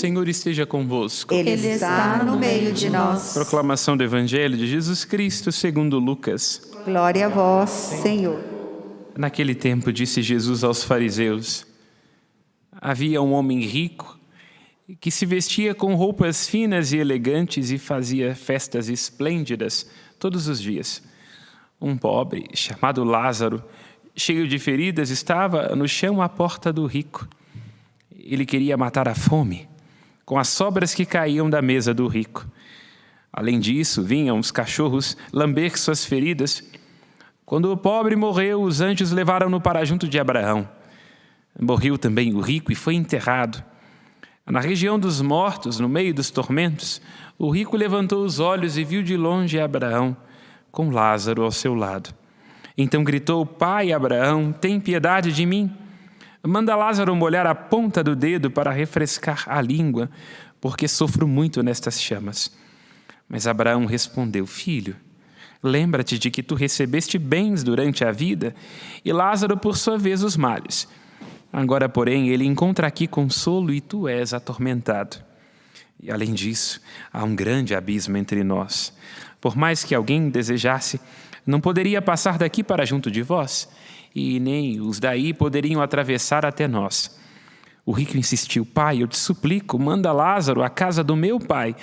Senhor esteja convosco. Ele está no meio de nós. Proclamação do Evangelho de Jesus Cristo segundo Lucas. Glória a vós, Senhor. Naquele tempo disse Jesus aos fariseus: havia um homem rico que se vestia com roupas finas e elegantes e fazia festas esplêndidas todos os dias. Um pobre, chamado Lázaro, cheio de feridas, estava no chão à porta do rico. Ele queria matar a fome com as sobras que caíam da mesa do rico. Além disso, vinham os cachorros lamber suas feridas. Quando o pobre morreu, os anjos levaram-no para junto de Abraão. Morreu também o rico e foi enterrado. Na região dos mortos, no meio dos tormentos, o rico levantou os olhos e viu de longe Abraão, com Lázaro ao seu lado. Então gritou: Pai Abraão, tem piedade de mim. Manda Lázaro molhar a ponta do dedo para refrescar a língua, porque sofro muito nestas chamas. Mas Abraão respondeu: Filho, lembra-te de que tu recebeste bens durante a vida, e Lázaro, por sua vez, os males. Agora, porém, ele encontra aqui consolo e tu és atormentado. E, além disso, há um grande abismo entre nós. Por mais que alguém desejasse, não poderia passar daqui para junto de vós, e nem os daí poderiam atravessar até nós. O rico insistiu: Pai, eu te suplico, manda Lázaro à casa do meu pai,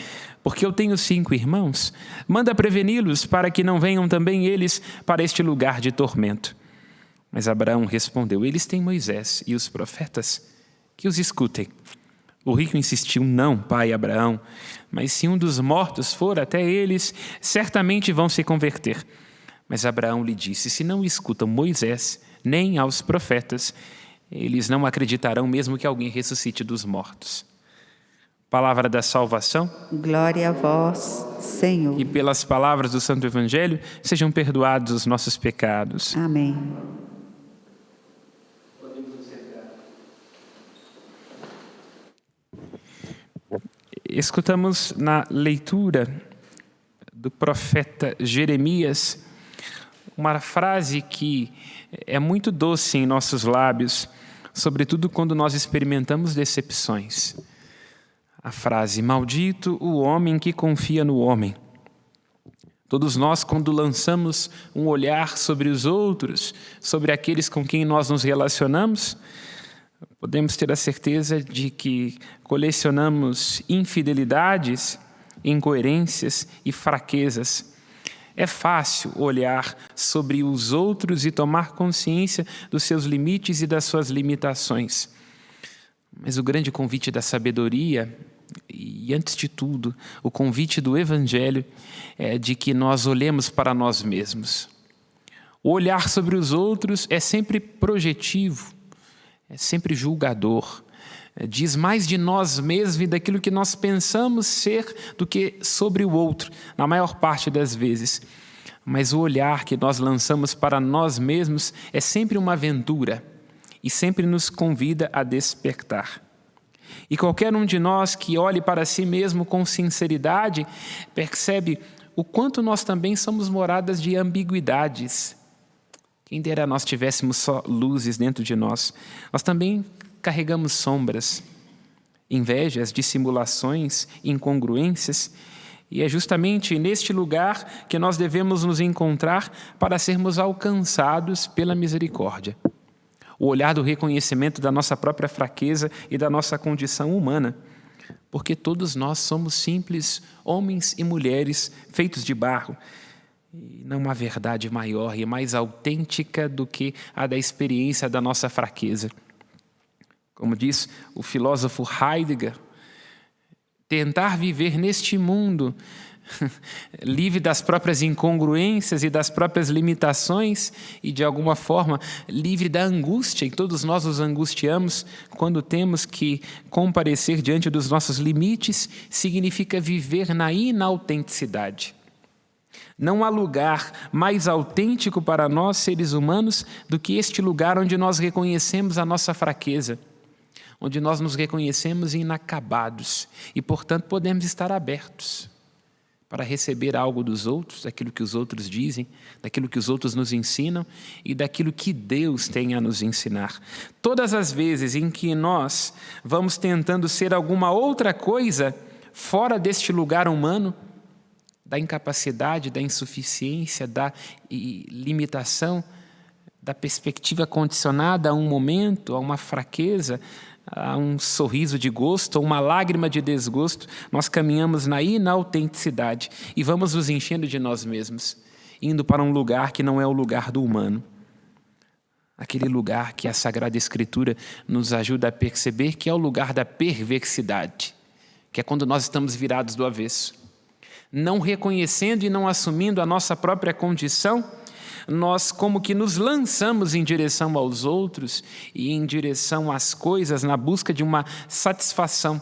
porque eu tenho 5 irmãos. Manda preveni-los para que não venham também eles para este lugar de tormento. Mas Abraão respondeu: Eles têm Moisés e os profetas, que os escutem. O rico insistiu: Não, pai Abraão, mas se um dos mortos for até eles, certamente vão se converter. Mas Abraão lhe disse: Se não escutam Moisés, nem aos profetas, eles não acreditarão mesmo que alguém ressuscite dos mortos. Palavra da salvação. Glória a vós, Senhor. E pelas palavras do Santo Evangelho, sejam perdoados os nossos pecados. Amém. Escutamos na leitura do profeta Jeremias uma frase que é muito doce em nossos lábios, sobretudo quando nós experimentamos decepções. A frase: maldito o homem que confia no homem. Todos nós, quando lançamos um olhar sobre os outros, sobre aqueles com quem nós nos relacionamos, podemos ter a certeza de que colecionamos infidelidades, incoerências e fraquezas. É fácil olhar sobre os outros e tomar consciência dos seus limites e das suas limitações. Mas o grande convite da sabedoria, e antes de tudo, o convite do Evangelho, é de que nós olhemos para nós mesmos. O olhar sobre os outros é sempre projetivo, é sempre julgador. Diz mais de nós mesmos e daquilo que nós pensamos ser do que sobre o outro, na maior parte das vezes. Mas o olhar que nós lançamos para nós mesmos é sempre uma aventura e sempre nos convida a despertar. E qualquer um de nós que olhe para si mesmo com sinceridade percebe o quanto nós também somos moradas de ambiguidades. Quem dera nós tivéssemos só luzes dentro de nós. Nós também carregamos sombras, invejas, dissimulações, incongruências, e é justamente neste lugar que nós devemos nos encontrar para sermos alcançados pela misericórdia. O olhar do reconhecimento da nossa própria fraqueza e da nossa condição humana, porque todos nós somos simples homens e mulheres feitos de barro, e não há verdade maior e mais autêntica do que a da experiência da nossa fraqueza. Como diz o filósofo Heidegger, tentar viver neste mundo livre das próprias incongruências e das próprias limitações e, de alguma forma, livre da angústia, e todos nós nos angustiamos quando temos que comparecer diante dos nossos limites, significa viver na inautenticidade. Não há lugar mais autêntico para nós, seres humanos, do que este lugar onde nós reconhecemos a nossa fraqueza, onde nós nos reconhecemos inacabados e, portanto, podemos estar abertos para receber algo dos outros, daquilo que os outros dizem, daquilo que os outros nos ensinam e daquilo que Deus tem a nos ensinar. Todas as vezes em que nós vamos tentando ser alguma outra coisa fora deste lugar humano, da incapacidade, da insuficiência, da limitação, da perspectiva condicionada a um momento, a uma fraqueza, a um sorriso de gosto, a uma lágrima de desgosto, nós caminhamos na inautenticidade e vamos nos enchendo de nós mesmos, indo para um lugar que não é o lugar do humano. Aquele lugar que a Sagrada Escritura nos ajuda a perceber que é o lugar da perversidade, que é quando nós estamos virados do avesso. Não reconhecendo e não assumindo a nossa própria condição, nós como que nos lançamos em direção aos outros e em direção às coisas na busca de uma satisfação,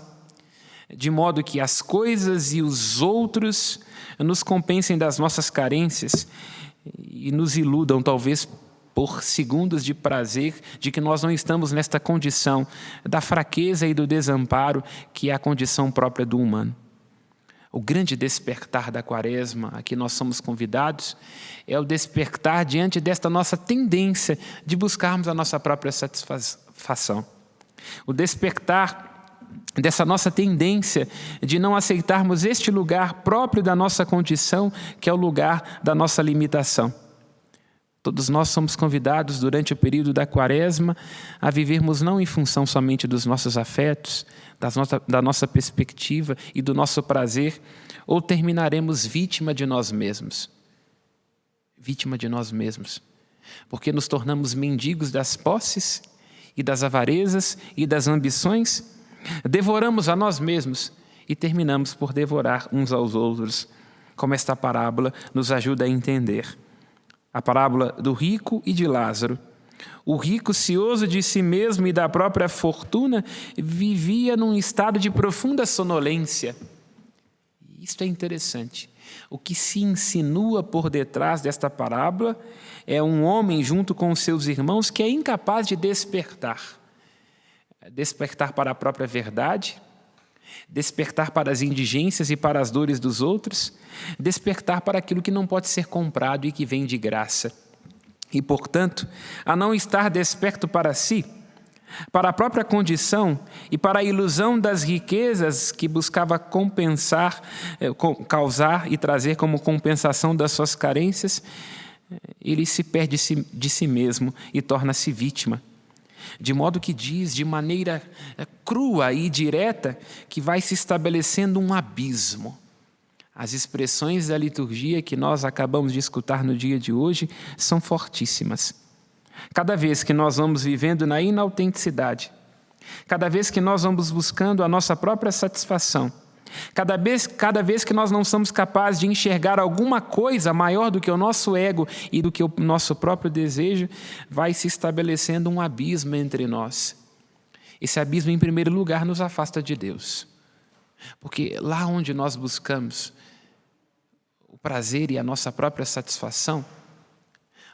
de modo que as coisas e os outros nos compensem das nossas carências e nos iludam, talvez por segundos de prazer, de que nós não estamos nesta condição da fraqueza e do desamparo, que é a condição própria do humano. O grande despertar da Quaresma, a que nós somos convidados, é o despertar diante desta nossa tendência de buscarmos a nossa própria satisfação. O despertar dessa nossa tendência de não aceitarmos este lugar próprio da nossa condição, que é o lugar da nossa limitação. Todos nós somos convidados durante o período da Quaresma a vivermos não em função somente dos nossos afetos, da nossa perspectiva e do nosso prazer, ou terminaremos vítima de nós mesmos. Vítima de nós mesmos. Porque nos tornamos mendigos das posses e das avarezas e das ambições, devoramos a nós mesmos e terminamos por devorar uns aos outros, como esta parábola nos ajuda a entender. A parábola do rico e de Lázaro. O rico, cioso de si mesmo e da própria fortuna, vivia num estado de profunda sonolência. Isto é interessante. O que se insinua por detrás desta parábola é um homem junto com os seus irmãos que é incapaz de despertar. Despertar para a própria verdade, despertar para as indigências e para as dores dos outros, despertar para aquilo que não pode ser comprado e que vem de graça. E, portanto, a não estar desperto para si, para a própria condição e para a ilusão das riquezas que buscava compensar, causar e trazer como compensação das suas carências, ele se perde de si mesmo e torna-se vítima. De modo que diz de maneira crua e direta que vai se estabelecendo um abismo. As expressões da liturgia que nós acabamos de escutar no dia de hoje são fortíssimas. Cada vez que nós vamos vivendo na inautenticidade, cada vez que nós vamos buscando a nossa própria satisfação, cada vez que nós não somos capazes de enxergar alguma coisa maior do que o nosso ego e do que o nosso próprio desejo, vai se estabelecendo um abismo entre nós. Esse abismo, em primeiro lugar, nos afasta de Deus. Porque lá onde nós buscamos o prazer e a nossa própria satisfação,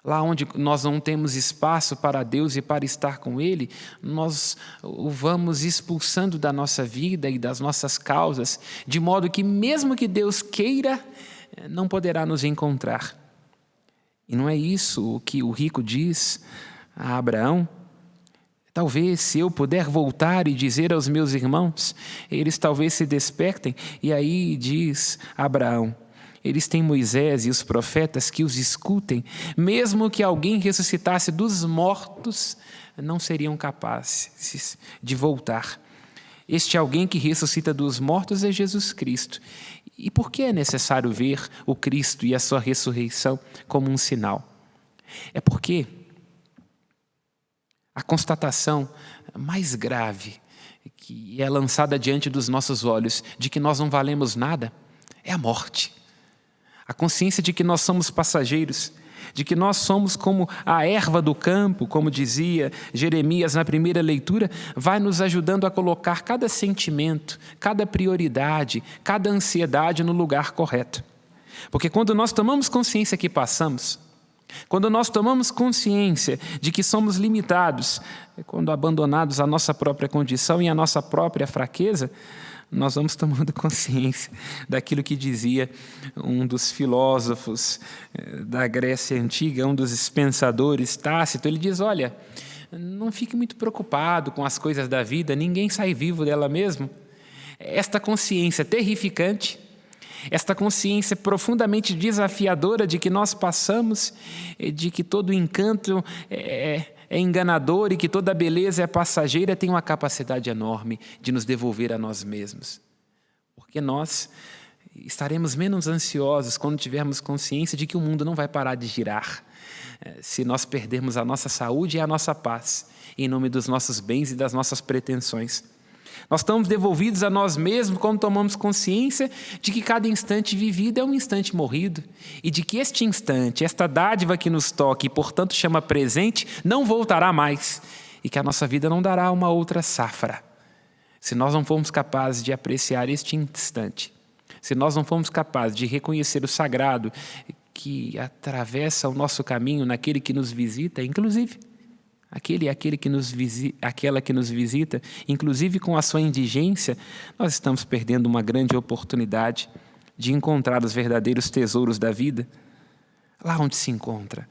lá onde nós não temos espaço para Deus e para estar com Ele, nós o vamos expulsando da nossa vida e das nossas causas, de modo que mesmo que Deus queira, não poderá nos encontrar. E não é isso o que o rico diz a Abraão? Talvez, se eu puder voltar e dizer aos meus irmãos, eles talvez se despertem. E aí diz Abraão, eles têm Moisés e os profetas que os escutem, mesmo que alguém ressuscitasse dos mortos, não seriam capazes de voltar. Este alguém que ressuscita dos mortos é Jesus Cristo. E por que é necessário ver o Cristo e a sua ressurreição como um sinal? É porque a constatação mais grave que é lançada diante dos nossos olhos de que nós não valemos nada é a morte. A consciência de que nós somos passageiros, de que nós somos como a erva do campo, como dizia Jeremias na primeira leitura, vai nos ajudando a colocar cada sentimento, cada prioridade, cada ansiedade no lugar correto. Porque quando nós tomamos consciência que passamos, quando nós tomamos consciência de que somos limitados, quando abandonados à nossa própria condição e à nossa própria fraqueza, nós vamos tomando consciência daquilo que dizia um dos filósofos da Grécia Antiga, um dos pensadores, Tácito. Ele diz, olha, não fique muito preocupado com as coisas da vida, ninguém sai vivo dela mesmo. Esta consciência terrificante, esta consciência profundamente desafiadora de que nós passamos, de que todo encanto é enganador e que toda beleza é passageira, tem uma capacidade enorme de nos devolver a nós mesmos. Porque nós estaremos menos ansiosos quando tivermos consciência de que o mundo não vai parar de girar, se nós perdermos a nossa saúde e a nossa paz, em nome dos nossos bens e das nossas pretensões. Nós estamos devolvidos a nós mesmos quando tomamos consciência de que cada instante vivido é um instante morrido e de que este instante, esta dádiva que nos toca e, portanto, chama presente, não voltará mais e que a nossa vida não dará uma outra safra. Se nós não formos capazes de apreciar este instante, se nós não formos capazes de reconhecer o sagrado que atravessa o nosso caminho naquele que nos visita, inclusive aquela que nos visita, inclusive com a sua indigência, nós estamos perdendo uma grande oportunidade de encontrar os verdadeiros tesouros da vida. Lá onde se encontra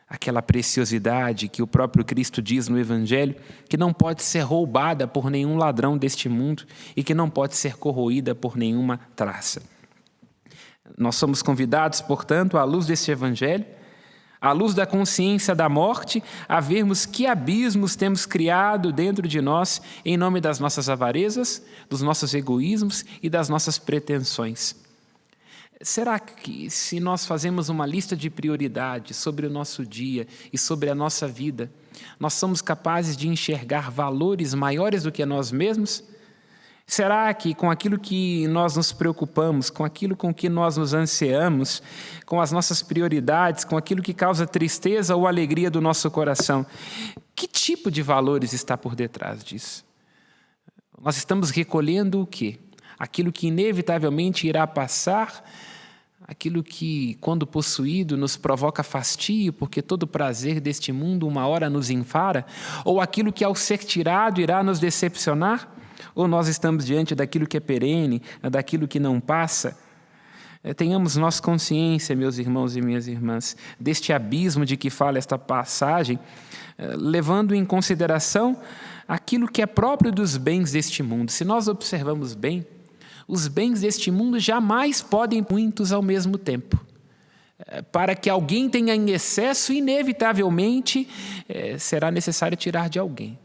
aquela preciosidade que o próprio Cristo diz no Evangelho, que não pode ser roubada por nenhum ladrão deste mundo e que não pode ser corroída por nenhuma traça. Nós somos convidados, portanto, à luz deste Evangelho, à luz da consciência da morte, a vermos que abismos temos criado dentro de nós em nome das nossas avarezas, dos nossos egoísmos e das nossas pretensões. Será que se nós fazemos uma lista de prioridades sobre o nosso dia e sobre a nossa vida, nós somos capazes de enxergar valores maiores do que nós mesmos? Será que com aquilo que nós nos preocupamos, com aquilo com que nós nos ansiamos, com as nossas prioridades, com aquilo que causa tristeza ou alegria do nosso coração, que tipo de valores está por detrás disso? Nós estamos recolhendo o quê? Aquilo que inevitavelmente irá passar, aquilo que, quando possuído, nos provoca fastio, porque todo prazer deste mundo uma hora nos enfara, ou aquilo que, ao ser tirado, irá nos decepcionar? Ou nós estamos diante daquilo que é perene, daquilo que não passa? Tenhamos nós consciência, meus irmãos e minhas irmãs, deste abismo de que fala esta passagem, levando em consideração aquilo que é próprio dos bens deste mundo. Se nós observamos bem, os bens deste mundo jamais podem ter muitos ao mesmo tempo. Para que alguém tenha em excesso, inevitavelmente será necessário tirar de alguém.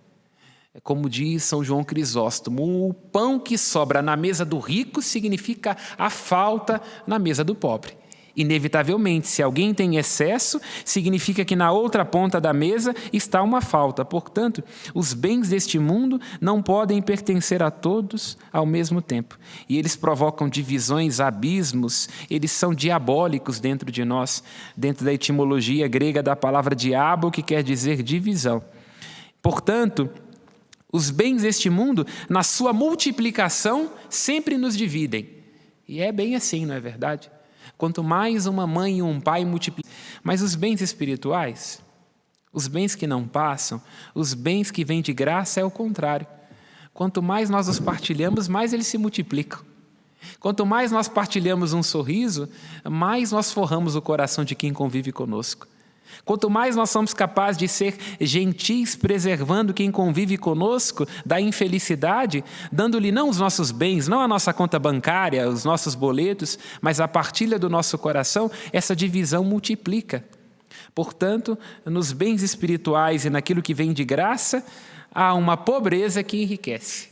Como diz São João Crisóstomo, o pão que sobra na mesa do rico significa a falta na mesa do pobre. Inevitavelmente, se alguém tem excesso, significa que na outra ponta da mesa está uma falta. Portanto, os bens deste mundo não podem pertencer a todos ao mesmo tempo. E eles provocam divisões, abismos, eles são diabólicos dentro de nós, dentro da etimologia grega da palavra diabo, que quer dizer divisão. Portanto, os bens deste mundo, na sua multiplicação, sempre nos dividem. E é bem assim, não é verdade? Quanto mais uma mãe e um pai multiplicam. Mas os bens espirituais, os bens que não passam, os bens que vêm de graça, é o contrário. Quanto mais nós os partilhamos, mais eles se multiplicam. Quanto mais nós partilhamos um sorriso, mais nós forramos o coração de quem convive conosco. Quanto mais nós somos capazes de ser gentis, preservando quem convive conosco da infelicidade, dando-lhe não os nossos bens, não a nossa conta bancária, os nossos boletos, mas a partilha do nosso coração, essa divisão multiplica. Portanto, nos bens espirituais e naquilo que vem de graça, há uma pobreza que enriquece.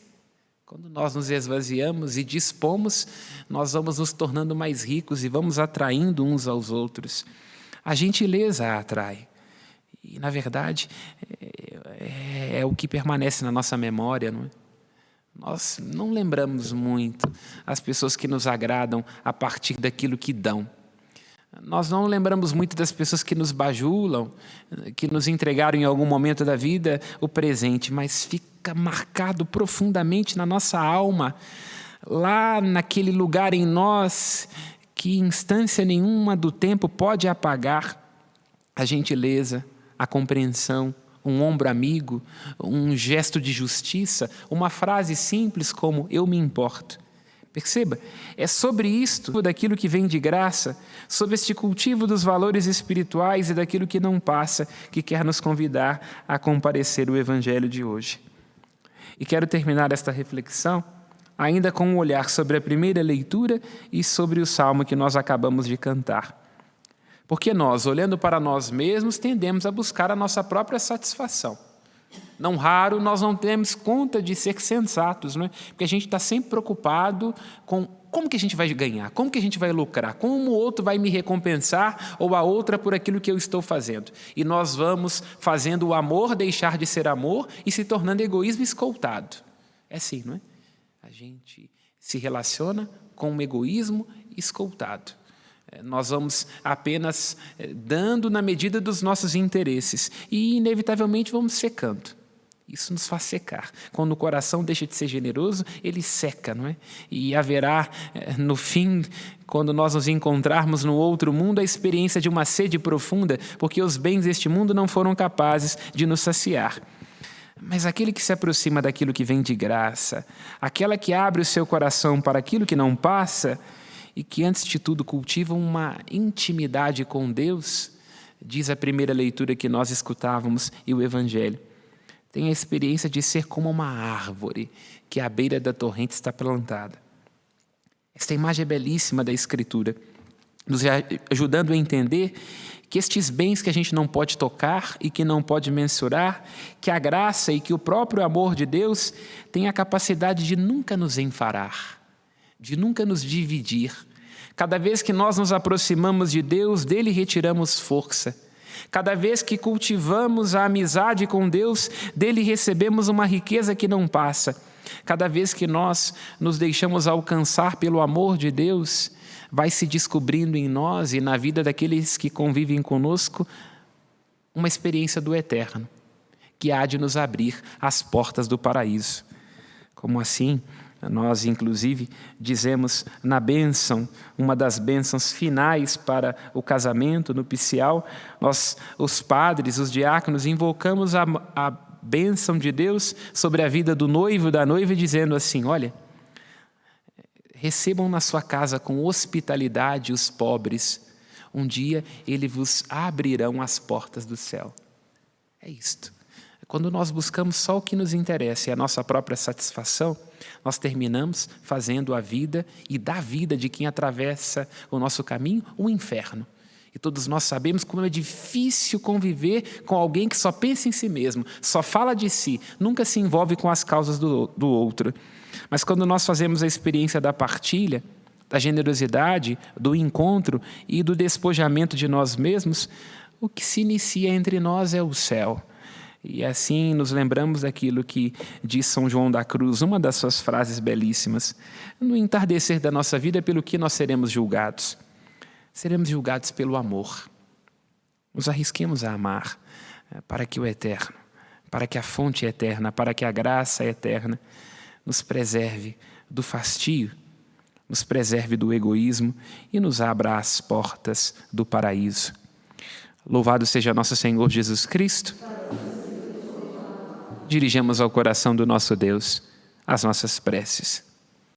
Quando nós nos esvaziamos e dispomos, nós vamos nos tornando mais ricos e vamos atraindo uns aos outros. A gentileza a atrai. E, na verdade, é o que permanece na nossa memória, não é? Nós não lembramos muito as pessoas que nos agradam a partir daquilo que dão. Nós não lembramos muito das pessoas que nos bajulam, que nos entregaram em algum momento da vida o presente, mas fica marcado profundamente na nossa alma, lá naquele lugar em nós que instância nenhuma do tempo pode apagar a gentileza, a compreensão, um ombro amigo, um gesto de justiça, uma frase simples como eu me importo. Perceba, é sobre isto, daquilo que vem de graça, sobre este cultivo dos valores espirituais e daquilo que não passa, que quer nos convidar a comparecer o Evangelho de hoje. E quero terminar esta reflexão ainda com um olhar sobre a primeira leitura e sobre o salmo que nós acabamos de cantar. Porque nós, olhando para nós mesmos, tendemos a buscar a nossa própria satisfação. Não raro, nós não temos conta de ser sensatos, não é? Porque a gente está sempre preocupado com como que a gente vai ganhar, como que a gente vai lucrar, como o outro vai me recompensar ou a outra por aquilo que eu estou fazendo. E nós vamos fazendo o amor deixar de ser amor e se tornando egoísmo escoltado. É assim, não é? A gente se relaciona com um egoísmo escoltado. Nós vamos apenas dando na medida dos nossos interesses e, inevitavelmente, vamos secando. Isso nos faz secar. Quando o coração deixa de ser generoso, ele seca, não é? E haverá, no fim, quando nós nos encontrarmos no outro mundo, a experiência de uma sede profunda, porque os bens deste mundo não foram capazes de nos saciar. Mas aquele que se aproxima daquilo que vem de graça, aquela que abre o seu coração para aquilo que não passa, e que, antes de tudo, cultivam uma intimidade com Deus, diz a primeira leitura que nós escutávamos e o Evangelho. Tem a experiência de ser como uma árvore que à beira da torrente está plantada. Esta imagem é belíssima da Escritura, nos ajudando a entender que estes bens que a gente não pode tocar e que não pode mensurar, que a graça e que o próprio amor de Deus tem a capacidade de nunca nos enfarar, de nunca nos dividir. Cada vez que nós nos aproximamos de Deus, dele retiramos força. Cada vez que cultivamos a amizade com Deus, dele recebemos uma riqueza que não passa. Cada vez que nós nos deixamos alcançar pelo amor de Deus, vai se descobrindo em nós e na vida daqueles que convivem conosco uma experiência do eterno, que há de nos abrir as portas do paraíso. Como assim? Nós, inclusive, dizemos na bênção, uma das bênçãos finais para o casamento nupcial, nós, os padres, os diáconos, invocamos a bênção de Deus sobre a vida do noivo e da noiva, dizendo assim: olha, recebam na sua casa com hospitalidade os pobres, um dia eles vos abrirão as portas do céu. É isto. Quando nós buscamos só o que nos interessa e a nossa própria satisfação, nós terminamos fazendo a vida e da vida de quem atravessa o nosso caminho um inferno. E todos nós sabemos como é difícil conviver com alguém que só pensa em si mesmo, só fala de si, nunca se envolve com as causas do outro. Mas quando nós fazemos a experiência da partilha, da generosidade, do encontro e do despojamento de nós mesmos, o que se inicia entre nós é o céu. E assim nos lembramos daquilo que diz São João da Cruz, uma das suas frases belíssimas: no entardecer da nossa vida, pelo que nós seremos julgados? Seremos julgados pelo amor. Nos arrisquemos a amar para que o eterno, para que a fonte eterna, para que a graça eterna nos preserve do fastio, nos preserve do egoísmo e nos abra as portas do paraíso. Louvado seja nosso Senhor Jesus Cristo. Dirigemos ao coração do nosso Deus as nossas preces.